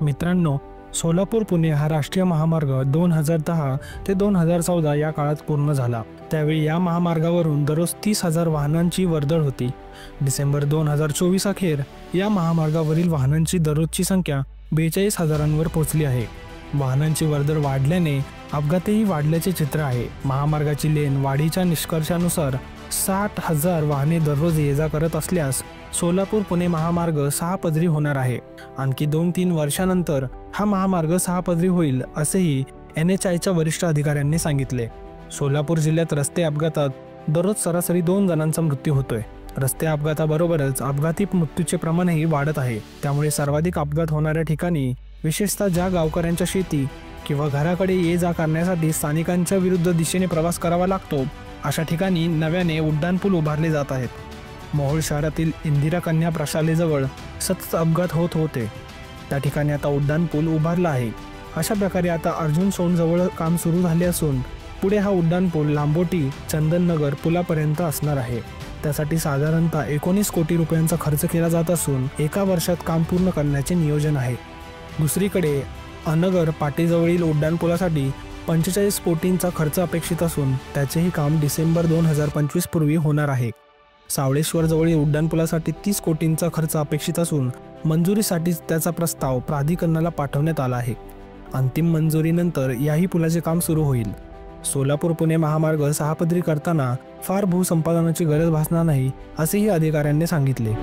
मित्रांनो, सोलापूर पुणे हा राष्ट्रीय महामार्ग 2010 ते 2014 या काळात पूर्ण झाला। त्यावेळी या महामार्गावरून दररोज 30,000 वाहनांची वर्दळ होती। डिसेंबर 2024 अखेर या महामार्गावरील वाहनांची दररोजची संख्या 42,000वर पोहोचली आहे। वाहनांची वर्दळ वाढल्याने अपघातही वाढल्याचे चित्र आहे। महामार्गाची लेन वाढीच्या निष्कर्षानुसार 60,000 वाहने दररोज ये जा करत असल्यास सोलापूर पुणे महामार्ग 6 पदरी होणार आहे। आणखी 2-3 वर्षांनंतर हा महामार्ग 6 पदरी होईल असेही NHAIच्या वरिष्ठ अधिकाऱ्यांनी सांगितले। सोलापूर जिल्ह्यात रस्ते अपघातात दररोज सरासरी 2 जणांचा मृत्यू होतोय। रस्ते अपघाताबरोबरच अपघाती मृत्यूचे प्रमाणही वाढत आहे। त्यामुळे सर्वाधिक अपघात होणाऱ्या ठिकाणी, विशेषतः ज्या गावकऱ्यांच्या शेती किंवा घराकडे ये जा करण्यासाठी स्थानिकांच्या विरुद्ध दिशेने प्रवास करावा लागतो, अशा ठिकाणी नव्याने उड्डाणपूल उभारले जात आहेत। मोहोळ शहरातील इंदिरा कन्या प्रशालेजवळ सतत अपघात होत होते, त्या ठिकाणी आता उड्डाणपूल उभारला आहे। अशा प्रकारे आता अर्जुन सोनजवळ काम सुरू झाले असून पुढे हा उड्डाणपूल लांबोटी चंदननगर पुलापर्यंत असणार आहे। त्यासाठी साधारणतः 19 कोटी रुपयांचा खर्च केला जात असून एका वर्षात काम पूर्ण करण्याचे नियोजन आहे। दुसरीकडे अनगर पाटीजवळील उड्डाणपुलासाठी 45 कोटींचा खर्च अपेक्षित असून त्याचेही काम डिसेंबर 2025 पूर्वी होणार आहे। सावळेश्वर जवळील उड्डाणपुलासाठी 30 कोटींचा खर्च अपेक्षित असून मंजुरीसाठी त्याचा प्रस्ताव प्राधिकरणाला पाठवण्यात आला आहे। अंतिम मंजुरीनंतर याही पुलाचे काम सुरू होईल। सोलापूर पुणे महामार्ग 6 पदरी करताना फार भूसंपादनाची गरज भासणार नाही असेही अधिकाऱ्यांनी सांगितले।